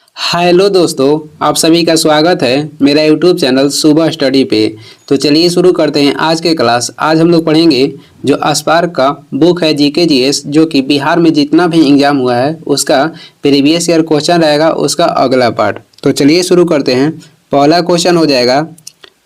Hello दोस्तों, आप सभी का स्वागत है मेरा यूट्यूब चैनल सुबह स्टडी पे। तो चलिए शुरू करते हैं आज के क्लास। आज हम लोग पढ़ेंगे जो स्पार्क का बुक है जीके जीएस, जो कि बिहार में जितना भी एग्जाम हुआ है उसका प्रीवियस ईयर क्वेश्चन रहेगा, उसका अगला पार्ट। तो चलिए शुरू करते हैं। पहला क्वेश्चन हो जाएगा,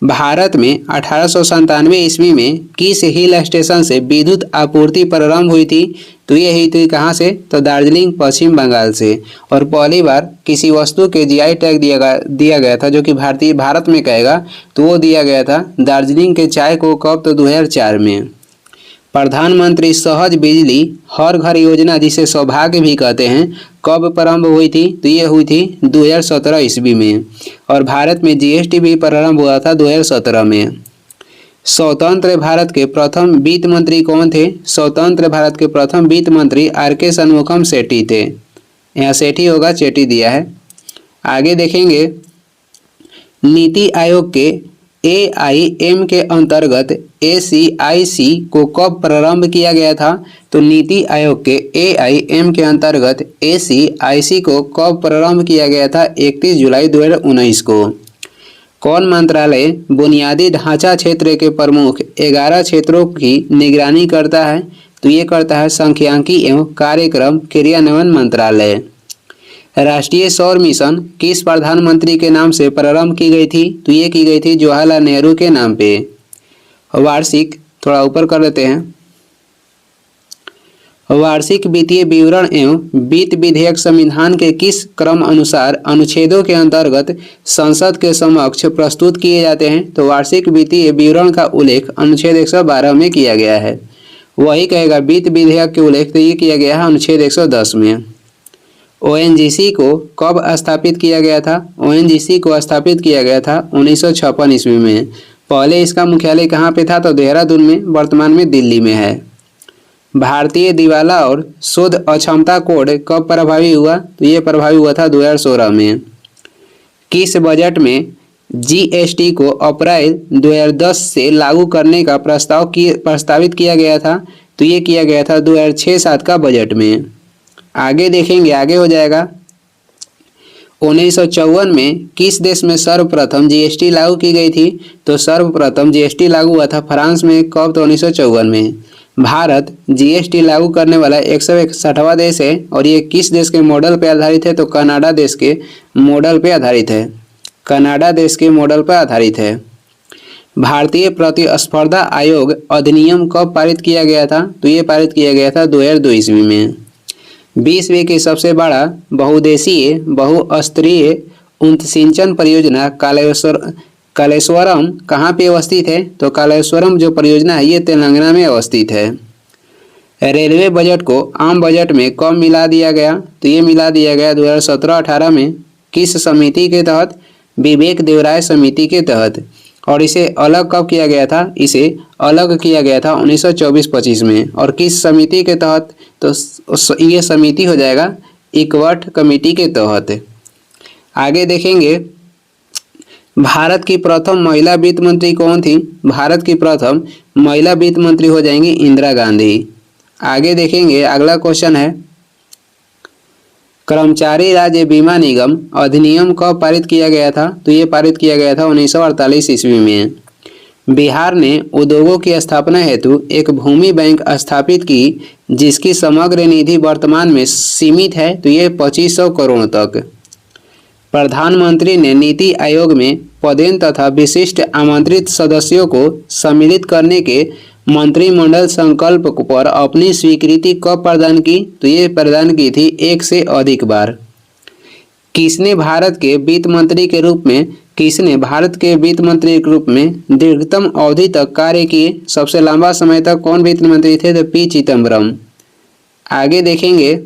भारत में 1897 ईस्वी में किस हिल स्टेशन से विद्युत आपूर्ति प्रारंभ हुई थी? तो ये हुई थी कहाँ से? तो दार्जिलिंग, पश्चिम बंगाल से। और पहली बार किसी वस्तु के जीआई टैग दिया गया था जो कि भारत में कहेगा, तो वो दिया गया था दार्जिलिंग के चाय को। कब? तो 2004 में। प्रधानमंत्री सहज बिजली हर घर योजना, जिसे सौभाग्य भी कहते हैं, कब प्रारंभ हुई थी? तो ये हुई थी 2017 ईस्वी में। और भारत में जीएसटी भी प्रारंभ हुआ था 2017 में। स्वतंत्र भारत के प्रथम वित्त मंत्री कौन थे? स्वतंत्र भारत के प्रथम वित्त मंत्री आर.के. शनमुखम सेठी थे। यहाँ सेठी होगा, चेटी दिया है। आगे देखेंगे, नीति आयोग के AIM के अंतर्गत ACIC को कब प्रारंभ किया गया था? तो नीति आयोग के AIM के अंतर्गत ACIC को कब प्रारंभ किया गया था? 31 जुलाई 2019 को। कौन मंत्रालय बुनियादी ढांचा क्षेत्र के प्रमुख 11 क्षेत्रों की निगरानी करता है? तो ये करता है सांख्यिकी एवं कार्यक्रम क्रियान्वयन मंत्रालय। राष्ट्रीय सौर मिशन किस प्रधानमंत्री के नाम से प्रारंभ की गई थी? तो ये की गई थी जवाहरलाल नेहरू के नाम पे। वार्षिक, थोड़ा ऊपर कर देते हैं, वार्षिक वित्तीय विवरण एवं वित्त विधेयक संविधान के किस क्रम अनुसार अनुच्छेदों के अंतर्गत संसद के समक्ष प्रस्तुत किए जाते हैं? तो वार्षिक वित्तीय विवरण का उल्लेख अनुच्छेद 112 में किया गया है। वही कहेगा वित्त विधेयक के उल्लेख तो ये किया गया है अनुच्छेद 110 में। ONGC को कब स्थापित किया गया था? ONGC को स्थापित किया गया था 1956 ईस्वी में। पहले इसका मुख्यालय कहाँ पे था? तो देहरादून में, वर्तमान में दिल्ली में है। भारतीय दिवाला और शोध अक्षमता कोड कब प्रभावी हुआ? तो ये प्रभावी हुआ था 2016 में। किस बजट में GST को अप्रैल 2010 से लागू करने का प्रस्तावित किया गया था? तो ये किया गया था 2006-07 का बजट में। आगे देखेंगे, आगे हो जाएगा, 1954 में किस देश में सर्वप्रथम GST लागू की गई थी? तो सर्वप्रथम GST लागू हुआ था फ्रांस में। कब? तो 1954 में। भारत GST लागू करने वाला 161वां देश है। और ये किस देश के मॉडल पे आधारित है? तो कनाडा देश के मॉडल पे आधारित है। कनाडा देश के मॉडल पर आधारित है। भारतीय प्रतिस्पर्धा आयोग अधिनियम कब पारित किया गया था? तो ये पारित किया गया था 2002 ईस्वी में। विश्व की सबसे बड़ा बहुउद्देशीय बहुस्तरीय सिंचन परियोजना कालेश्वरम कहाँ पे अवस्थित है? तो कालेश्वरम जो परियोजना है ये तेलंगाना में अवस्थित है। रेलवे बजट को आम बजट में कब मिला दिया गया? तो ये मिला दिया गया 2017-18 में। किस समिति के तहत? विवेक देवराय समिति के तहत। और इसे अलग कब किया गया था? इसे अलग किया गया था 1924-25 में। और किस समिति के तहत? तो ये समिति हो जाएगा इकवट कमेटी के तहत। आगे देखेंगे, भारत की प्रथम महिला वित्त मंत्री कौन थी? भारत की प्रथम महिला वित्त मंत्री हो जाएंगी इंदिरा गांधी। आगे देखेंगे, अगला क्वेश्चन है, कर्मचारी राज्य बीमा निगम अधिनियम कब पारित किया गया था? तो ये पारित किया गया था 1948 ईस्वी में। बिहार ने उद्योगों की स्थापना हेतु एक भूमि बैंक स्थापित की, जिसकी समग्र निधि वर्तमान में सीमित है। तो ये 2500 करोड़ तक। प्रधानमंत्री ने नीति आयोग में पदेन तथा विशिष्ट आमंत्रित सदस्यों को सम्मिलित करने के मंत्रिमंडल संकल्प पर अपनी स्वीकृति कब प्रदान की? तो ये प्रदान की थी 1 से अधिक बार। किसने भारत के वित्त मंत्री के रूप में दीर्घतम अवधि तक कार्य किए? सबसे लंबा समय तक कौन वित्त मंत्री थे? तो P. चिदम्बरम। आगे देखेंगे,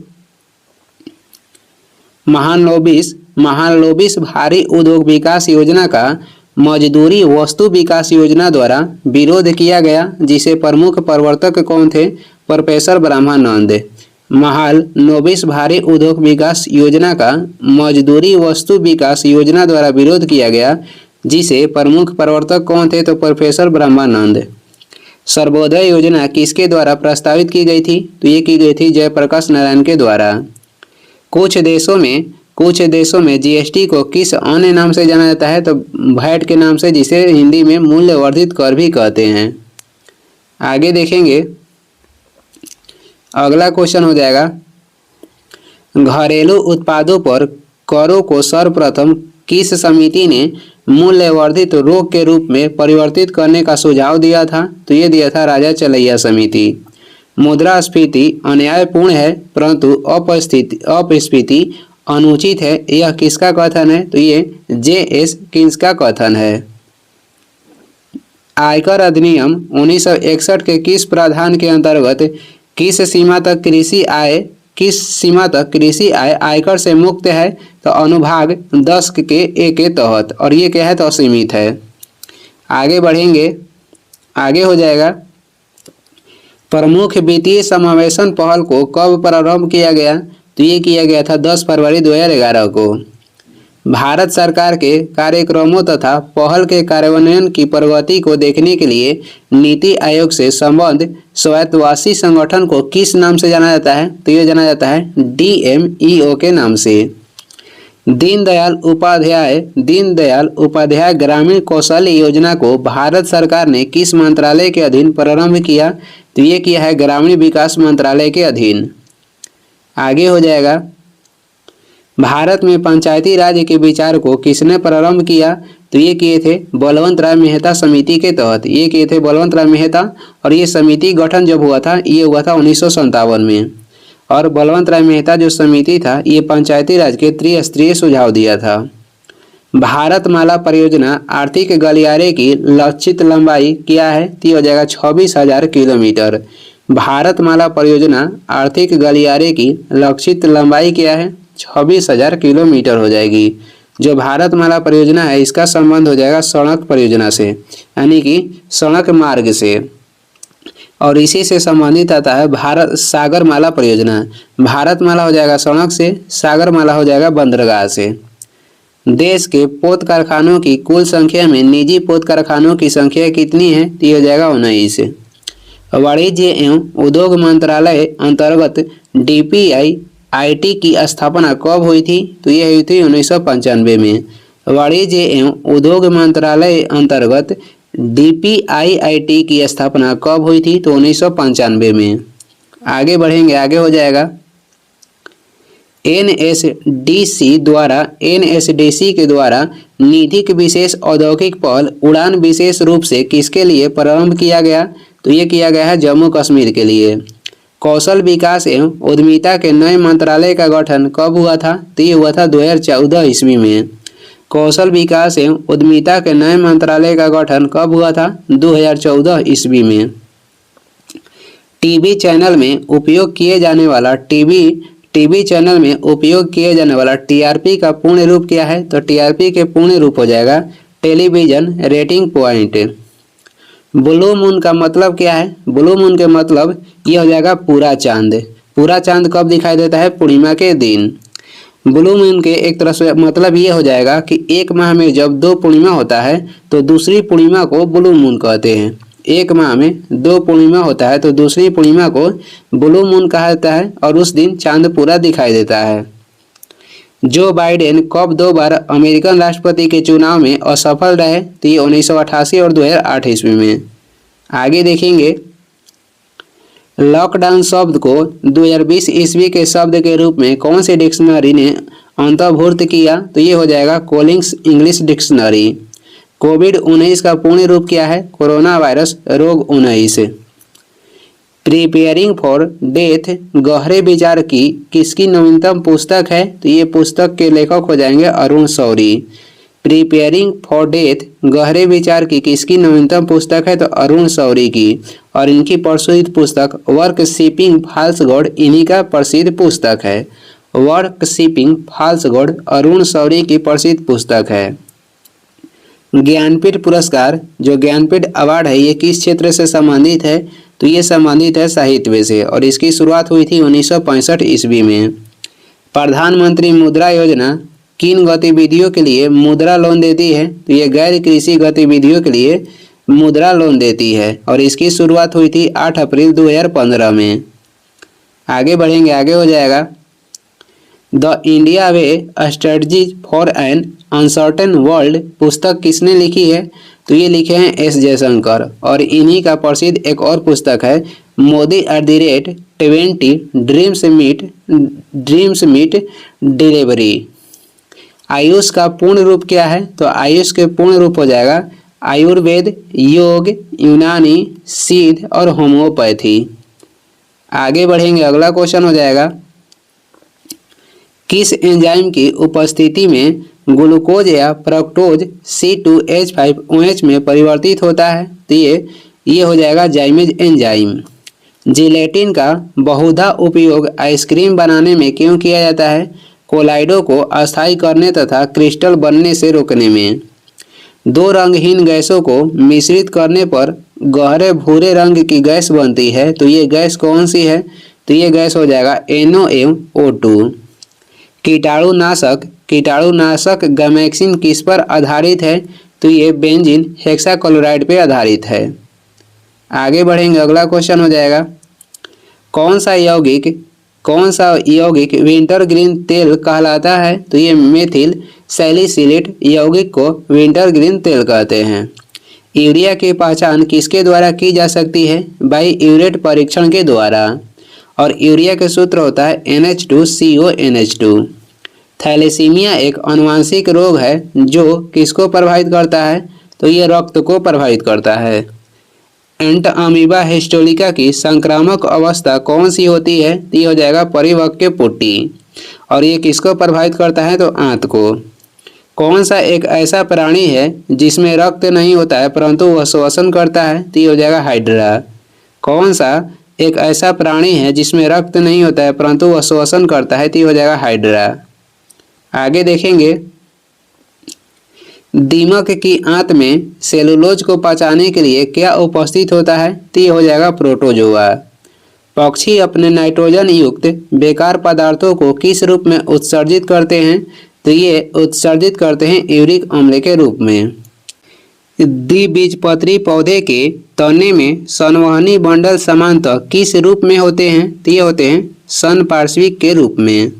महालनोबिस भारी उद्योग विकास योजना का मजदूरी वस्तु विकास योजना द्वारा विरोध किया गया, जिसे प्रमुख प्रवर्तक कौन थे? प्रोफेसर ब्रह्मानंद। महालनोबिस भारी उद्योग विकास योजना का मजदूरी वस्तु विकास योजना द्वारा विरोध किया गया, जिसे प्रमुख प्रवर्तक कौन थे? तो प्रोफेसर ब्रह्मानंद। सर्वोदय योजना किसके द्वारा प्रस्तावित की गई थी? तो ये की गई थी जयप्रकाश नारायण के द्वारा। कुछ देशों में कुछ देशों में जीएसटी को किस अन्य नाम से जाना जाता है? तो वैट के नाम से, जिसे हिंदी में मूल्य वर्धित कर भी कहते हैं। आगे देखेंगे, अगला क्वेश्चन हो जाएगा, घरेलू उत्पादों पर करों को सर्वप्रथम किस समिति ने मूल्य वर्धित रोक के रूप में परिवर्तित करने का सुझाव दिया था? तो ये दिया था राजा चलैया समिति। मुद्रास्फीति अन्यायपूर्ण है परंतु अपस्फीति अनुचित है, यह किसका कथन है? तो ये जे.एस. किन्स का कथन है। आयकर अधिनियम 1961 के किस प्रावधान के अंतर्गत किस सीमा तक कृषि आय आयकर से मुक्त है? तो अनुभाग 10 के ए के तहत, और ये क्या है? तो असीमित है। आगे बढ़ेंगे, आगे हो जाएगा, प्रमुख वित्तीय समावेशन पहल को कब प्रारंभ किया गया? तो ये किया गया था 10 फरवरी 2011 को। भारत सरकार के कार्यक्रमों तथा पहल के कार्यान्वयन की प्रगति को देखने के लिए नीति आयोग से संबद्ध स्वायत्तशासी संगठन को किस नाम से जाना जाता है? तो ये जाना जाता है DMEO के नाम से। दीनदयाल उपाध्याय ग्रामीण कौशल्य योजना को भारत सरकार ने किस मंत्रालय के अधीन प्रारंभ किया? तो ये किया है ग्रामीण विकास मंत्रालय के अधीन। आगे हो जाएगा, भारत में पंचायती राज के विचार को किसने प्रारंभ किया? तो ये किए थे बलवंत राय मेहता समिति के तहत, ये किए थे बलवंत राय मेहता। और ये समिति गठन जब हुआ था, ये हुआ था 1957 में। और बलवंत राय मेहता जो समिति था, ये पंचायती राज के त्रिस्तरीय सुझाव दिया था। भारतमाला परियोजना आर्थिक गलियारे की लक्षित लंबाई क्या है? तो ये हो जाएगा 26,000 किलोमीटर। भारतमाला परियोजना आर्थिक गलियारे की लक्षित लंबाई क्या है? 26,000 किलोमीटर हो जाएगी। जो भारतमाला परियोजना है, इसका संबंध हो जाएगा सड़क परियोजना से, यानी कि सड़क मार्ग से, और इसी से संबंधित आता है भारत सागरमाला परियोजना। भारतमाला हो जाएगा सड़क से, सागरमाला हो जाएगा बंदरगाह से। देश के पोत कारखानों की कुल संख्या में निजी पोत कारखानों की संख्या कितनी है? तो ये हो जाएगा 19। वाणिज्य एवं उद्योग मंत्रालय अंतर्गत DPIIT की स्थापना कब हुई थी? तो ये हुई थी 1995 में। वाणिज्य एवं उद्योग मंत्रालय अंतर्गत DPIIT की स्थापना कब हुई थी? तो 1995 में। आगे बढ़ेंगे, आगे हो जाएगा, NSDC के द्वारा निधिक विशेष औद्योगिक पहल उड़ान विशेष रूप से किसके लिए प्रारंभ किया गया? तो ये किया गया है जम्मू कश्मीर के लिए। कौशल विकास एवं उद्यमिता के नए मंत्रालय का गठन कब हुआ था? तो ये हुआ था 2014 ईस्वी में। कौशल विकास एवं उद्यमिता के नए मंत्रालय का गठन कब हुआ था? 2014 ईस्वी में। टीवी चैनल में उपयोग किए जाने वाला TRP का पूर्ण रूप क्या है? तो TRP के पूर्ण रूप हो जाएगा television rating point. Blue moon का मतलब क्या है? ब्लू मून के मतलब ये हो जाएगा पूरा चांद। पूरा चांद कब दिखाई देता है? पूर्णिमा के दिन। ब्लू मून के एक तरह से मतलब ये हो जाएगा कि एक माह में जब 2 पूर्णिमा होता है तो दूसरी पूर्णिमा को ब्लू मून कहते हैं। एक माह में 2 पूर्णिमा होता है तो दूसरी पूर्णिमा को ब्लू मून कहा जाता है, और उस दिन चांद पूरा दिखाई देता है। जो बाइडेन कब 2 बार अमेरिकन राष्ट्रपति के चुनाव में असफल रहे? तो ये 1988 और 2008 ईस्वी में। आगे देखेंगे, लॉकडाउन शब्द को 2020 ईस्वी के शब्द के रूप में कौन सी डिक्शनरी ने अंतर्भुक्त किया? तो ये हो जाएगा कोलिंग्स इंग्लिश डिक्शनरी। कोविड-19 का पूर्ण रूप क्या है? कोरोना वायरस रोग 19। प्रिपेयरिंग फॉर डेथ गहरे विचार की किसकी नवीनतम पुस्तक है? तो ये पुस्तक के लेखक हो जाएंगे Arun Shourie. Preparing for death गहरे विचार की किसकी नवीनतम पुस्तक है? तो अरुण शौरी की। और इनकी प्रसिद्ध पुस्तक वर्कशीपिंग फॉल्स गॉड इन्हीं का प्रसिद्ध पुस्तक है। वर्कशीपिंग फॉल्स गॉड अरुण शौरी की प्रसिद्ध पुस्तक है। ज्ञानपीठ पुरस्कार, जो ज्ञानपीठ अवार्ड है, ये किस क्षेत्र से संबंधित है? तो ये संबंधित है साहित्य से, और इसकी शुरुआत हुई थी 1965 ईस्वी में। प्रधानमंत्री मुद्रा योजना किन गतिविधियों के लिए मुद्रा लोन देती है? तो ये गैर कृषि गतिविधियों के लिए मुद्रा लोन देती है, और इसकी शुरुआत हुई थी 8 अप्रैल 2015 में। आगे बढ़ेंगे, आगे हो जाएगा, the India way strategies for an uncertain world पुस्तक किसने लिखी है? तो ये लिखे हैं एस जयशंकर। और इन्हीं का प्रसिद्ध एक और पुस्तक है मोदी@20 ड्रीम्स मीट डिलीवरी। आयुष का पूर्ण रूप क्या है? तो आयुष के पूर्ण रूप हो जाएगा आयुर्वेद, योग, यूनानी, सिद्ध और होम्योपैथी। आगे बढ़ेंगे, अगला क्वेश्चन हो जाएगा किस एंजाइम की उपस्थिति में ग्लूकोज या फ्रक्टोज C2H5OH में परिवर्तित होता है? तो ये हो जाएगा जाइमेज एंजाइम। जिलेटिन का बहुधा उपयोग आइसक्रीम बनाने में क्यों किया जाता है? कोलाइडो को अस्थायी करने तथा क्रिस्टल बनने से रोकने में। दो रंगहीन गैसों को मिश्रित करने पर गहरे भूरे रंग की गैस बनती है, तो ये गैस कौन सी है? तो ये गैस हो जाएगा NOMO2। कीटाणुनाशक गैमेक्सिन किस पर आधारित है? तो ये बेंजीन हेक्साक्लोराइड पे आधारित है। आगे बढ़ेंगे, अगला क्वेश्चन हो जाएगा कौन सा यौगिक विंटर ग्रीन तेल कहलाता है? तो ये मेथिल सैलिसिलेट यौगिक को विंटर ग्रीन तेल कहते हैं। यूरिया की पहचान किसके द्वारा की जा सकती है? बाई यूरेट परीक्षण के द्वारा। और यूरिया का सूत्र होता है NH2CONH2। थैलेसीमिया एक आनुवंशिक रोग है जो किसको प्रभावित करता है? तो ये रक्त को प्रभावित करता है। एंट अमीबा हिस्टोलिका की संक्रामक अवस्था कौन सी होती है? तो ये हो जाएगा परिवक्व पुट्टी। और ये किसको प्रभावित करता है? तो आंत को। कौन सा एक ऐसा प्राणी है जिसमें रक्त नहीं होता है परंतु वह श्वसन करता है? तो ये हो जाएगा हाइड्रा। कौन सा एक ऐसा प्राणी है जिसमें रक्त नहीं होता है परंतु वह श्वसन करता है? तो ये हो जाएगा हाइड्रा। आगे देखेंगे दीमक की आंत में सेलुलोज को पचाने के लिए क्या उपस्थित होता है? तो ये हो जाएगा प्रोटोजोआ। पक्षी अपने नाइट्रोजन युक्त बेकार पदार्थों को किस रूप में उत्सर्जित करते हैं? तो ये उत्सर्जित करते हैं यूरिक अम्ल के रूप में। द्विबीजपत्री पौधे के तने में संवहनी बंडल सामान्यतः किस रूप में होते हैं? तो ये होते हैं संपार्श्विक के रूप में।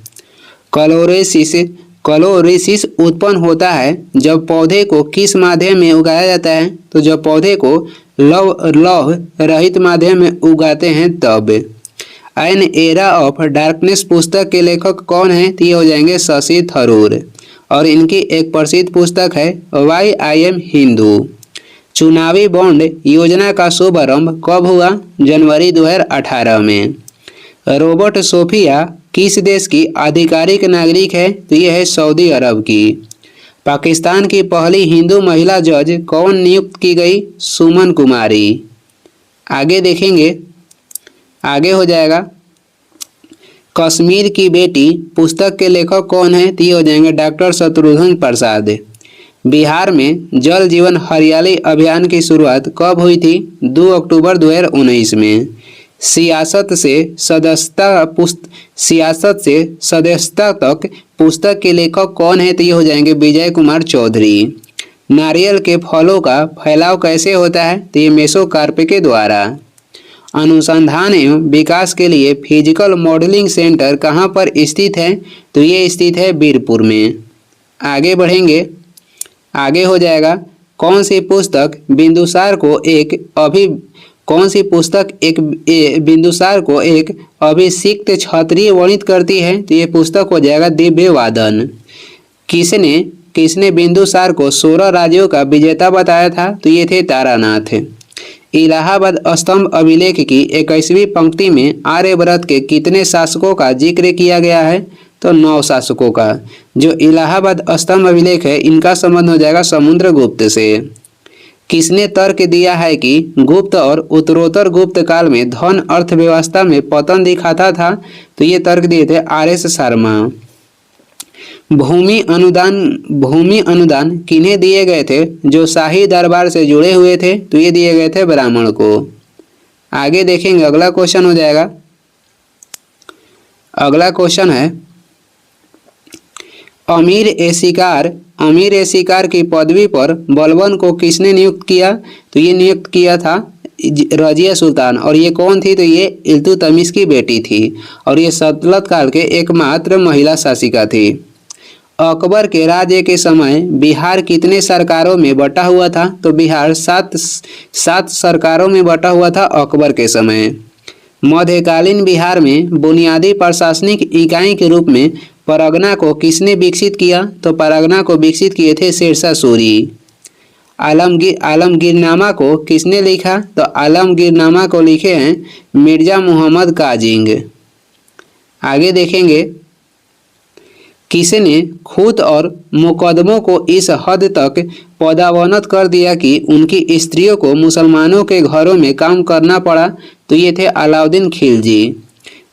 क्लोरोसिस उत्पन्न होता है जब पौधे को किस माध्यम में उगाया जाता है? तो जब पौधे को लौह रहित माध्यम में उगाते हैं तब। एन एरा ऑफ डार्कनेस पुस्तक के लेखक कौन है? तो ये हो जाएंगे शशि थरूर। और इनकी एक प्रसिद्ध पुस्तक है वाई आई एम हिंदू। चुनावी बॉन्ड योजना का शुभारंभ कब हुआ? जनवरी 2018 में। रॉबर्ट सोफिया किस देश की आधिकारिक नागरिक है? तो ये है सऊदी अरब की। पाकिस्तान की पहली हिंदू महिला जज कौन नियुक्त की गई? सुमन कुमारी। आगे देखेंगे, आगे हो जाएगा कश्मीर की बेटी पुस्तक के लेखक कौन है? तो ये हो जाएंगे डॉक्टर शत्रुघ्न प्रसाद। बिहार में जल जीवन हरियाली अभियान की शुरुआत कब हुई थी? 2 अक्टूबर 2019 में। सियासत से सदस्यता तक पुस्तक के लेखक कौन है? तो ये हो जाएंगे विजय कुमार चौधरी। नारियल के फलों का फैलाव कैसे होता है? तो ये मेसोकार्प के द्वारा। अनुसंधान एवं विकास के लिए फिजिकल मॉडलिंग सेंटर कहाँ पर स्थित है? तो ये स्थित है बीरपुर में। आगे बढ़ेंगे, आगे हो जाएगा कौन सी पुस्तक बिंदुसार को एक अभिषिक्त क्षत्रिय वर्णित करती है? तो ये पुस्तक हो जाएगा दिव्य वादन। किसने बिंदुसार को 16 राज्यों का विजेता बताया था? तो ये थे तारानाथ। इलाहाबाद स्तंभ अभिलेख की 21वीं पंक्ति में आर्यव्रत के कितने शासकों का जिक्र किया गया है? तो 9 शासकों का। जो इलाहाबाद स्तंभ अभिलेख है इनका संबंध हो जाएगा समुद्रगुप्त से। किसने तर्क दिया है कि गुप्त और उत्तरोत्तर गुप्त काल में धन अर्थव्यवस्था में पतन दिखाता था? तो ये तर्क दिए थे RS शर्मा। भूमि अनुदान किन्हें दिए गए थे जो शाही दरबार से जुड़े हुए थे? तो ये दिए गए थे ब्राह्मण को। आगे देखेंगे, अगला क्वेश्चन हो जाएगा, अगला क्वेश्चन है अमीर ए शिकार की पदवी पर बलबन को किसने नियुक्त किया? तो ये नियुक्त किया था रजिया सुल्तान, और ये कौन थी? तो ये इल्तुतमिश की बेटी थी और ये सल्तनत काल के एकमात्र महिला शासिका थी। अकबर के राज्य के समय बिहार कितने सरकारों में बटा हुआ था? तो बिहार सात सरकारों में बटा हुआ था अकबर के समय। मध्यकालीन बिहार में बुनियादी प्रशासनिक इकाई के रूप में परगना को किसने विकसित किया? तो परगना को विकसित किए थे शेरशाह सूरी। आलमगीरनामा को किसने लिखा? तो आलमगीरनामा को लिखे हैं मिर्जा मोहम्मद काजिंग। आगे देखेंगे, किसने खूत और मुकदमों को इस हद तक पदावनत कर दिया कि उनकी स्त्रियों को मुसलमानों के घरों में काम करना पड़ा? तो ये थे अलाउद्दीन खिलजी।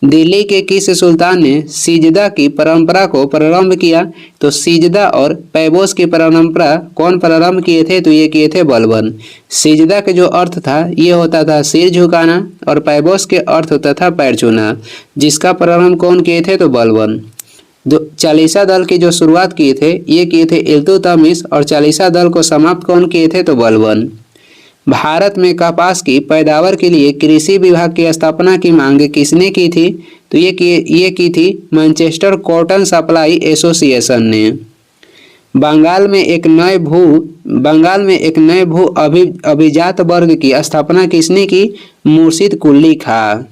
दिल्ली के किस सुल्तान ने सिजदा की परंपरा को प्रारंभ किया? तो सिजदा और पैबोस की परंपरा कौन प्रारंभ किए थे? तो ये किए थे बलबन। सिजदा के जो अर्थ था ये होता था सिर झुकाना और पैबोस के अर्थ होता था पैर छूना, जिसका प्रारंभ कौन किए थे? तो बलबन। चालीसा दल की जो शुरुआत किए थे ये किए थे इल्तुतमिश और चालीसा दल को समाप्त कौन किए थे? तो बलबन। भारत में कपास की पैदावार के लिए कृषि विभाग की स्थापना की मांग किसने की थी? तो ये की थी मैनचेस्टर कॉटन सप्लाई एसोसिएशन ने। बंगाल में एक नए भू अभिजात वर्ग की स्थापना किसने की? मुर्शिद कुली खां।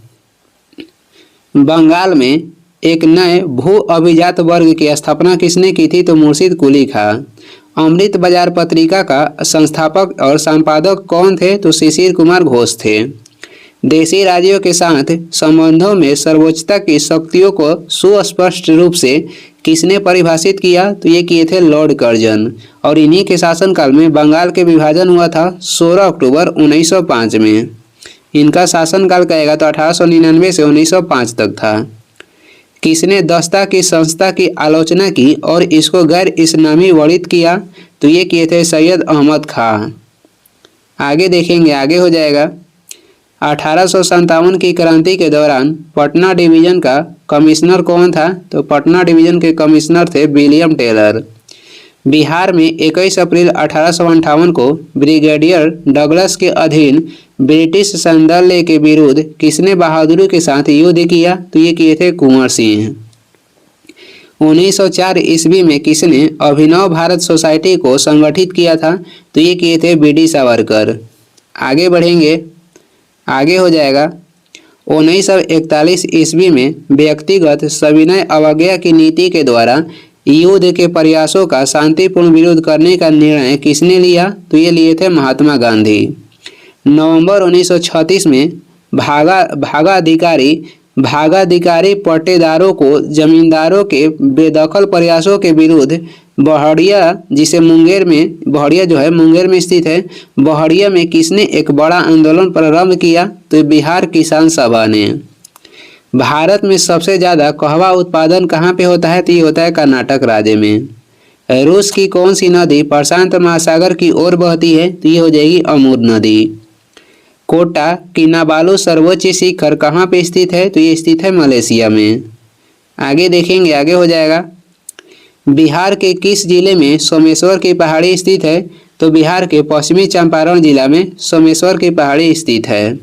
बंगाल में एक नए भू अभिजात वर्ग की स्थापना किसने की थी? तो मुर्शिद कुली खां। अमृत बाजार पत्रिका का संस्थापक और संपादक कौन थे? तो शिशिर कुमार घोष थे। देशी राज्यों के साथ संबंधों में सर्वोच्चता की शक्तियों को सुस्पष्ट रूप से किसने परिभाषित किया? तो ये किए थे लॉर्ड कर्जन, और इन्हीं के शासनकाल में बंगाल के विभाजन हुआ था 16 अक्टूबर 1905 में। इनका शासनकाल कहेगा तो 1899 से 1905 तक था। किसने दस्ता की संस्था की आलोचना की और इसको गैर इस्लामी वर्णित किया? तो ये किए थे सैयद अहमद खां। आगे देखेंगे, आगे हो जाएगा 1857 की क्रांति के दौरान पटना डिवीजन का कमिश्नर कौन था? तो पटना डिवीजन के कमिश्नर थे विलियम टेलर। बिहार में 21 अप्रैल 1858 को ब्रिगेडियर डगलस के अधीन ब्रिटिश सैन्य के विरुद्ध किसने बहादुरी के साथ युद्ध किया? तो ये किए थे कुंवर सिंह। 1904 ईस्वी में किसने अभिनव भारत सोसाइटी को संगठित किया था? तो ये किए थे बीडी सावरकर। आगे बढ़ेंगे, आगे हो जाएगा 1941 ईस्वी में व्यक्तिगत सविनय अवज्ञा की नीति के द्वारा युद्ध के प्रयासों का शांतिपूर्ण विरोध करने का निर्णय किसने लिया? तो ये लिए थे महात्मा गांधी। नवंबर 1936 में भागाधिकारी पट्टेदारों को जमींदारों के बेदखल प्रयासों के विरुद्ध बहड़िया, जिसे बहड़िया जो है मुंगेर में स्थित है, बहड़िया में किसने एक बड़ा आंदोलन प्रारंभ किया? तो बिहार किसान सभा ने। भारत में सबसे ज़्यादा कहवा उत्पादन कहाँ पे होता है? तो ये होता है कर्नाटक राज्य में। रूस की कौन सी नदी प्रशांत महासागर की ओर बहती है? तो ये हो जाएगी अमूर नदी। कोटा किनाबालू सर्वोच्च शिखर कहाँ पे स्थित है? तो ये स्थित है मलेशिया में। आगे देखेंगे, आगे हो जाएगा बिहार के किस जिले में सोमेश्वर की पहाड़ी स्थित है? तो बिहार के पश्चिमी चंपारण जिला में सोमेश्वर की पहाड़ी स्थित है।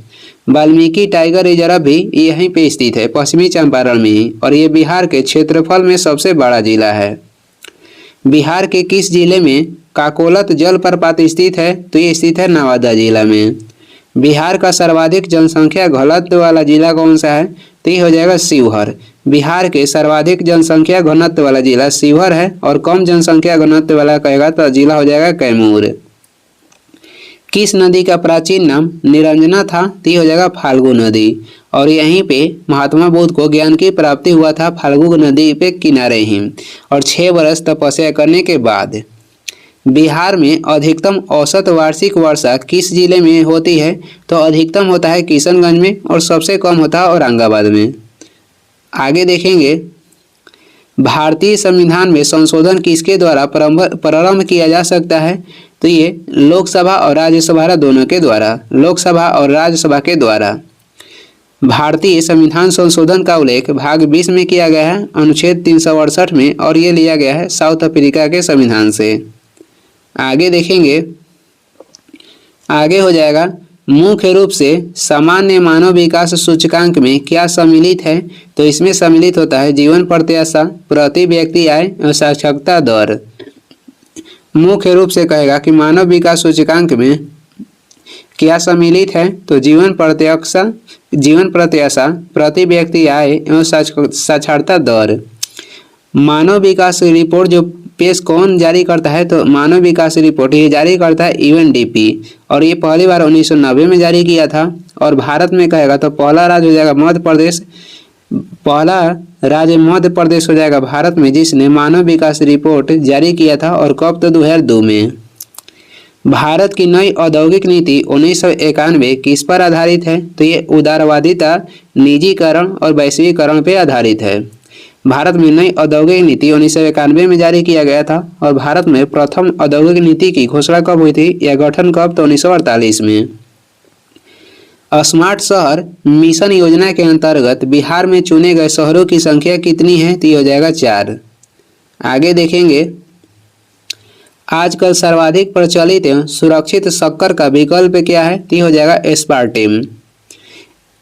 वाल्मीकि टाइगर रिजर्व भी यहीं पे स्थित है, पश्चिमी चंपारण में ही, और ये बिहार के क्षेत्रफल में सबसे बड़ा जिला है। बिहार के किस जिले में काकोलत जलप्रपात स्थित है? तो ये स्थित है नवादा जिला में। बिहार का सर्वाधिक जनसंख्या घनत्व वाला जिला कौन सा है? तो ये हो जाएगा शिवहर। बिहार के सर्वाधिक जनसंख्या घनत्व वाला जिला शिवहर है, और कम जनसंख्या घनत्व वाला कहेगा तो जिला हो जाएगा कैमूर। किस नदी का प्राचीन नाम निरंजना था? तो ये हो जाएगा फाल्गु नदी, और यहीं पे महात्मा बुद्ध को ज्ञान की प्राप्ति हुआ था फाल्गु नदी पे किनारे ही, और 6 वर्ष तपस्या करने के बाद। बिहार में अधिकतम औसत वार्षिक वर्षा किस जिले में होती है? तो अधिकतम होता है किशनगंज में और सबसे कम होता है औरंगाबाद में। आगे देखेंगे भारतीय संविधान में संशोधन किसके द्वारा प्रारंभ किया जा सकता है? तो ये लोकसभा और राज्यसभा दोनों के द्वारा, लोकसभा और राज्यसभा के द्वारा। भारतीय संविधान संशोधन का उल्लेख भाग 20 में किया गया है अनुच्छेद 368 में, और ये लिया गया है साउथ अफ्रीका के संविधान से। आगे देखेंगे, आगे हो जाएगा मुख्य रूप से सामान्य मानव विकास सूचकांक में क्या सम्मिलित है? तो इसमें सम्मिलित होता है जीवन प्रत्याशा, प्रति व्यक्ति आय और साक्षरता दर। मुख्य रूप से कहेगा कि मानव विकास सूचकांक में क्या सम्मिलित है? तो जीवन प्रत्याशा, प्रति व्यक्ति आय एवं साक्षरता दर। मानव विकास रिपोर्ट जो पेश कौन जारी करता है? तो मानव विकास रिपोर्ट ये जारी करता है यूएनडीपी, और ये पहली बार 1990 में जारी किया था। और भारत में कहेगा तो पहला राज्य हो जाएगा मध्य प्रदेश। पहला राज्य मध्य प्रदेश हो जाएगा भारत में जिसने मानव विकास रिपोर्ट जारी किया था, और कब? तो 2002 में। भारत की नई औद्योगिक नीति 1991 किस पर आधारित है? तो ये उदारवादिता, निजीकरण और वैश्वीकरण पर आधारित है। भारत में नई औद्योगिक नीति 1991 में जारी किया गया था, और भारत में प्रथम औद्योगिक नीति की घोषणा कब हुई थी या गठन कब? तो 1948 में। स्मार्ट शहर मिशन योजना के अंतर्गत बिहार में चुने गए शहरों की संख्या कितनी है? तो ये हो जाएगा 4। आगे देखेंगे, आजकल सर्वाधिक प्रचलित एवं सुरक्षित शक्कर का विकल्प क्या है? तो ये हो जाएगा एस्पार्टेम।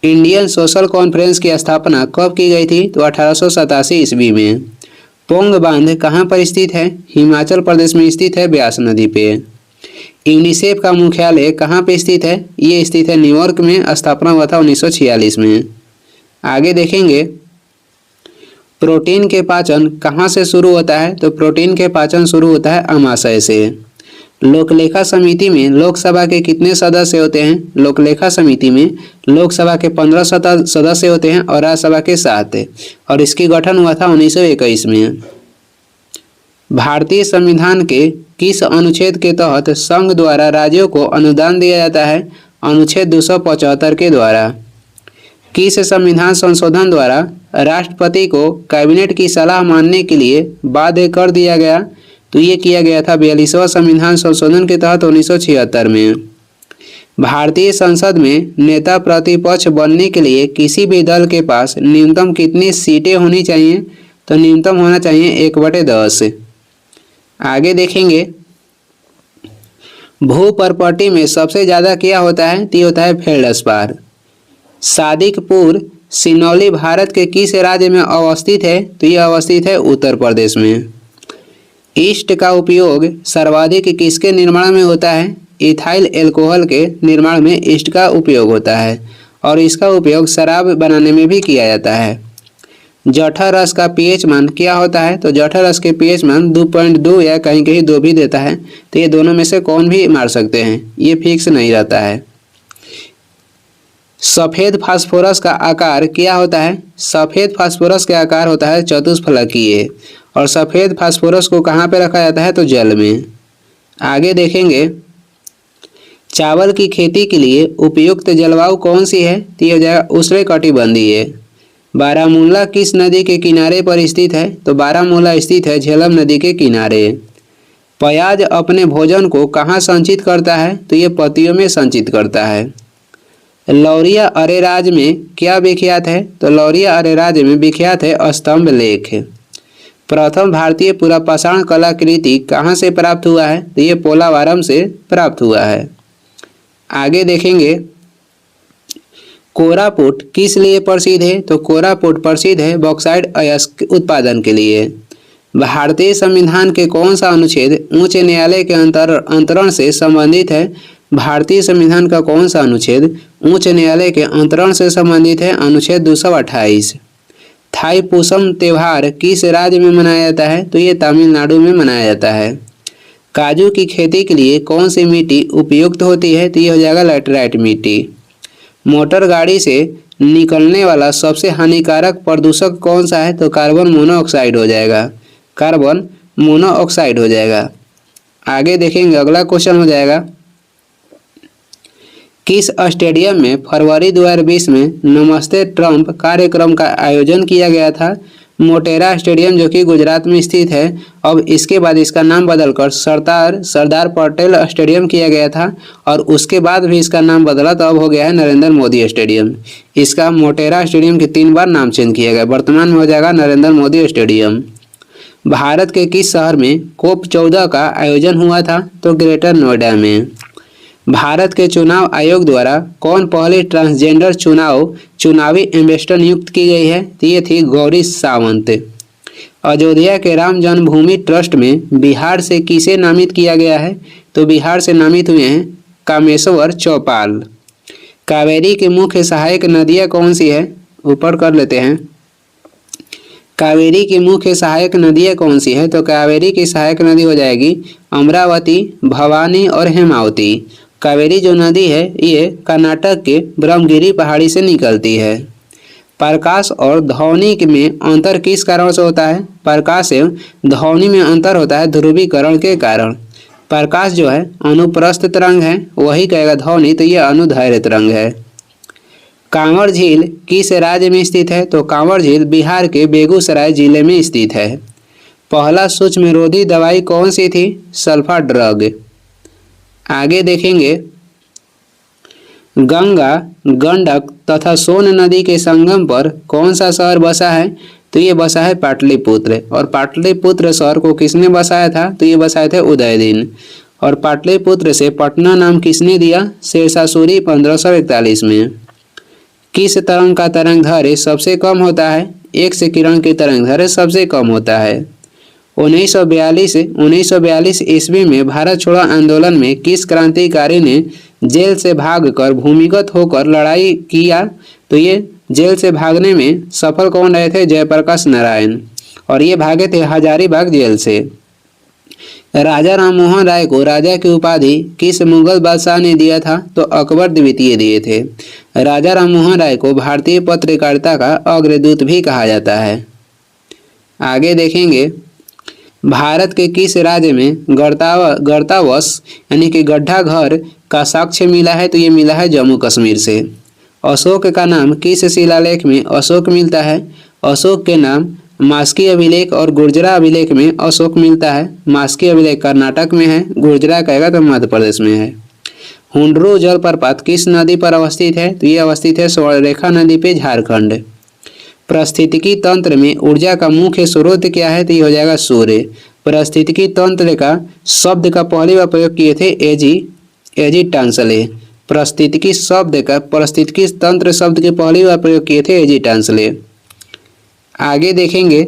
इंडियन सोशल कॉन्फ्रेंस की स्थापना कब की गई थी? तो 1887 ईस्वी में। पोंग बांध कहाँ पर स्थित है? हिमाचल प्रदेश में स्थित है, ब्यास नदी पे। यूनिसेफ का मुख्यालय कहाँ पे स्थित है? ये स्थित है न्यूयॉर्क में, स्थापना हुआ था 1946 में। आगे देखेंगे, प्रोटीन के पाचन कहाँ से शुरू होता है? तो प्रोटीन के पाचन शुरू होता है अमाशय से। लोकलेखा समिति में लोकसभा के कितने सदस्य होते हैं? लोकलेखा समिति में लोकसभा के 15 सदस्य होते हैं और राज्यसभा के 7, और इसकी गठन हुआ था 1921 में। भारतीय संविधान के किस अनुच्छेद के तहत संघ द्वारा राज्यों को अनुदान दिया जाता है? अनुच्छेद 275 के द्वारा। किस संविधान संशोधन द्वारा राष्ट्रपति को कैबिनेट की सलाह मानने के लिए बाध्य कर दिया गया? तो ये किया गया था 42वां संविधान संशोधन के तहत 1976 में। भारतीय संसद में नेता प्रतिपक्ष बनने के लिए किसी भी दल के पास न्यूनतम कितनी सीटें होनी चाहिए? तो न्यूनतम होना चाहिए 1/10। आगे देखेंगे, भू प्रॉपर्टी में सबसे ज्यादा क्या होता है? तो होता है फेल्डस्पार। सादिकपुर सिनौली भारत के किस राज्य में अवस्थित है? तो यह अवस्थित है उत्तर प्रदेश में। ईस्ट का उपयोग सर्वाधिक किसके निर्माण में होता है? इथाइल एल्कोहल के निर्माण में ईस्ट का उपयोग होता है, और इसका उपयोग शराब बनाने में भी किया जाता है। जठर रस का पीएच मान क्या होता है? तो जठर रस के पीएच मान 2.2 या कहीं कहीं 2 भी देता है, तो ये दोनों में से कौन भी मार सकते हैं, ये फिक्स नहीं रहता है। सफेद फास्फोरस का आकार क्या होता है? सफेद फास्फोरस का आकार होता है चतुष्फलकीय, और सफेद फास्फोरस को कहाँ पे रखा जाता है? तो जल में। आगे देखेंगे, चावल की खेती के लिए उपयुक्त जलवायु कौन सी है? तो ये हो जाएगा उष्णकटिबंधीय। बारामूला किस नदी के किनारे पर स्थित है? तो बारामूला स्थित है झेलम नदी के किनारे। प्याज अपने भोजन को कहाँ संचित करता है? तो ये पत्तियों में संचित करता है। लौरिया अरेराज में क्या विख्यात है? तो लौरिया अरेराज में विख्यात है स्तंभ लेख। प्रथम भारतीय पुरापाषाण कलाकृति कहाँ से प्राप्त हुआ है? तो ये पोलावारम से प्राप्त हुआ है। आगे देखेंगे, कोरापुट किस लिए प्रसिद्ध है? तो कोरापुट प्रसिद्ध है बॉक्साइट अयस्क उत्पादन के लिए। भारतीय संविधान के कौन सा अनुच्छेद उच्च न्यायालय के अंतरण से संबंधित है? भारतीय संविधान का कौन सा अनुच्छेद उच्च न्यायालय के अंतरण से संबंधित है? अनुच्छेद 228। थाईपुसम त्योहार किस राज्य में मनाया जाता है? तो ये तमिलनाडु में मनाया जाता है। काजू की खेती के लिए कौन सी मिट्टी उपयुक्त होती है? तो ये हो जाएगा लैटेराइट मिट्टी। मोटर गाड़ी से निकलने वाला सबसे हानिकारक प्रदूषक कौन सा है? तो कार्बन मोनोऑक्साइड हो जाएगा, कार्बन मोनोऑक्साइड हो जाएगा। आगे देखेंगे, अगला क्वेश्चन हो जाएगा, किस स्टेडियम में फरवरी 2020 में नमस्ते ट्रंप कार्यक्रम का आयोजन किया गया था? मोटेरा स्टेडियम जो कि गुजरात में स्थित है। अब इसके बाद इसका नाम बदलकर सरदार पटेल स्टेडियम किया गया था, और उसके बाद भी इसका नाम बदला तो अब हो गया है नरेंद्र मोदी स्टेडियम। इसका मोटेरा स्टेडियम के 3 बार नाम चेंज किया गया, वर्तमान में हो जाएगा नरेंद्र मोदी स्टेडियम। भारत के किस शहर में COP14 का आयोजन हुआ था? तो ग्रेटर नोएडा में। भारत के चुनाव आयोग द्वारा कौन पहली ट्रांसजेंडर चुनावी एम्बेसडर नियुक्त की गई है? तो ये थी गौरी सावंत। अयोध्या के राम जन्मभूमि ट्रस्ट में बिहार से किसे नामित किया गया है? तो बिहार से नामित हुए हैं कामेश्वर चौपाल। कावेरी की मुख्य सहायक नदियाँ कौन सी है? ऊपर कर लेते हैं। कावेरी की मुख्य सहायक नदियाँ कौन सी है? तो कावेरी की सहायक नदी हो जाएगी अमरावती, भवानी और हेमावती। कावेरी जो नदी है ये कर्नाटक के ब्रह्मगिरी पहाड़ी से निकलती है। प्रकाश और ध्वनि में अंतर किस कारण से होता है? प्रकाश एवं ध्वनि में अंतर होता है ध्रुवीकरण के कारण। प्रकाश जो है अनुप्रस्थ तरंग है, वही कहेगा ध्वनि तो ये अनुदैर्घ्य तरंग है। कांवर झील किस राज्य में स्थित है? तो कांवर झील बिहार के बेगूसराय जिले में स्थित है। पहला सूक्ष्मरोधी दवाई कौन सी थी? Sulfa drug. आगे देखेंगे, गंगा, गंडक तथा सोन नदी के संगम पर कौन सा शहर बसा है? तो ये बसा है पाटलिपुत्र। और पाटलिपुत्र शहर को किसने बसाया था? तो ये बसाए थे उदयदिन। और पाटलिपुत्र से पटना नाम किसने दिया? शेरशाह सूरी 1541 में। किस तरंग का तरंगदैर्घ्य सबसे कम होता है? एक्स किरण की तरंगदैर्घ्य सबसे कम होता है। 1942 ईस्वी में भारत छोड़ो आंदोलन में किस क्रांतिकारी ने जेल से भागकर भूमिगत होकर लड़ाई किया? तो ये जेल से भागने में सफल कौन रहे थे? जयप्रकाश नारायण। और ये भागे थे हजारीबाग जेल से। राजा राममोहन राय को राजा की उपाधि किस मुगल बादशाह ने दिया था? तो अकबर द्वितीय दिए थे। राजा राममोहन राय को भारतीय पत्रकारिता का अग्रदूत भी कहा जाता है। आगे देखेंगे, भारत के किस राज्य में गर्तावश यानी कि गड्ढा घर का साक्ष्य मिला है? तो ये मिला है जम्मू कश्मीर से। अशोक का नाम किस शिलालेख में अशोक मिलता है? अशोक के नाम मास्की अभिलेख और गुर्जरा अभिलेख में अशोक मिलता है। मास्की अभिलेख कर्नाटक में है, गुर्जरा कहेगा तो मध्य प्रदेश में है। हुंडरू जलप्रपात किस नदी पर अवस्थित है? तो ये अवस्थित है स्वर्णरेखा नदी पे, झारखंड। पारिस्थितिकी तंत्र में ऊर्जा का मुख्य स्रोत क्या है? तो ये हो जाएगा सूर्य। पारिस्थितिकी तंत्र का शब्द का पहली बार प्रयोग किए थे एजी टांसले। पारिस्थितिकी तंत्र शब्द के पहली बार प्रयोग किए थे एजी टांसले। आगे देखेंगे,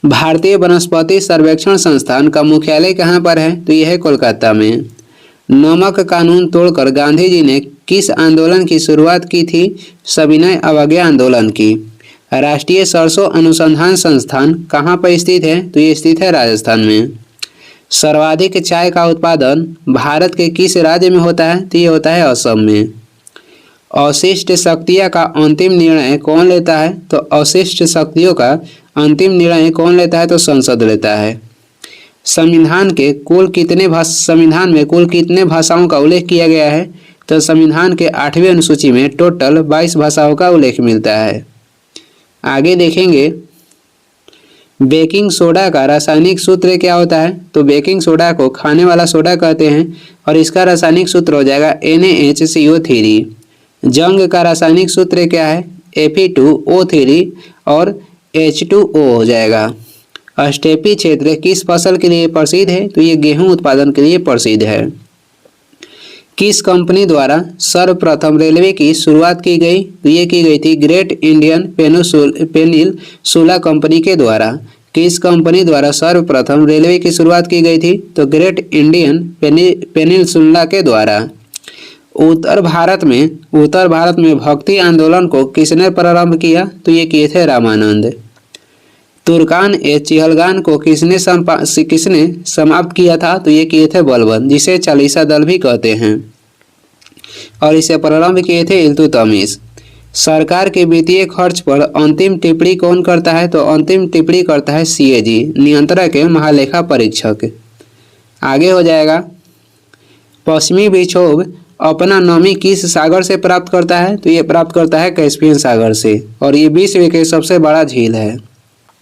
भारतीय वनस्पति सर्वेक्षण संस्थान का मुख्यालय कहाँ पर है? तो यह है कोलकाता में। नमक कानून तोड़कर गांधी जी ने किस आंदोलन की शुरुआत की थी? सविनय अवज्ञा आंदोलन की। राष्ट्रीय सरसों अनुसंधान संस्थान कहाँ पर स्थित है? तो ये स्थित है राजस्थान में। सर्वाधिक चाय का उत्पादन भारत के किस राज्य में होता है? तो ये होता है असम में। अवशिष्ट शक्तियाँ का अंतिम निर्णय कौन लेता है? तो अवशिष्ट शक्तियों का अंतिम निर्णय कौन लेता है? तो संसद लेता है। संविधान में कुल कितने भाषाओं का उल्लेख किया गया है? तो संविधान के 8वें अनुसूची में टोटल 22 भाषाओं का उल्लेख मिलता है। आगे देखेंगे, बेकिंग सोडा का रासायनिक सूत्र क्या होता है? तो बेकिंग सोडा को खाने वाला सोडा कहते हैं और इसका रासायनिक सूत्र हो जाएगा NaHCO3। जंग का रासायनिक सूत्र क्या है? Fe2O3 और H2O हो जाएगा। स्टेपी क्षेत्र किस फसल के लिए प्रसिद्ध है? तो ये गेहूं उत्पादन के लिए प्रसिद्ध है। किस कंपनी द्वारा सर्वप्रथम रेलवे की शुरुआत की गई? तो ये की गई थी ग्रेट इंडियन पेनिनसुला कंपनी के द्वारा। किस कंपनी द्वारा सर्वप्रथम रेलवे की शुरुआत की गई थी? तो ग्रेट इंडियन पेनिनसुला के द्वारा। उत्तर भारत में भक्ति आंदोलन को किसने प्रारंभ किया? तो ये किए थे रामानंद। तुर्कान ए चिहलगान को किसने समाप्त किया था? तो ये किए थे बलबन, जिसे चालीसा दल भी कहते हैं। और इसे प्रारंभ किए थे इल्तुतमिश। सरकार के वित्तीय खर्च पर अंतिम टिप्पणी कौन करता है? तो अंतिम टिप्पणी करता है CAG, नियंत्रक एवं महालेखा परीक्षक। आगे हो जाएगा, पश्चिमी विक्षोभ अपना नमी किस सागर से प्राप्त करता है? तो ये प्राप्त करता है कैस्पियन सागर से, और ये विश्व के सबसे बड़ा झील है।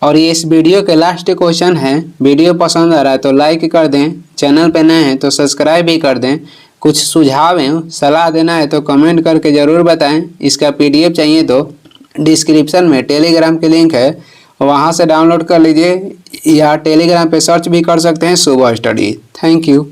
और ये इस वीडियो के लास्ट क्वेश्चन है। वीडियो पसंद आ रहा है तो लाइक कर दें, चैनल पे नए हैं तो सब्सक्राइब भी कर दें। कुछ सुझाव हैं, सलाह देना है तो कमेंट करके ज़रूर बताएं। इसका PDF चाहिए तो डिस्क्रिप्शन में टेलीग्राम की लिंक है, वहाँ से डाउनलोड कर लीजिए, या टेलीग्राम पे सर्च भी कर सकते हैं सुबह स्टडी। Thank you.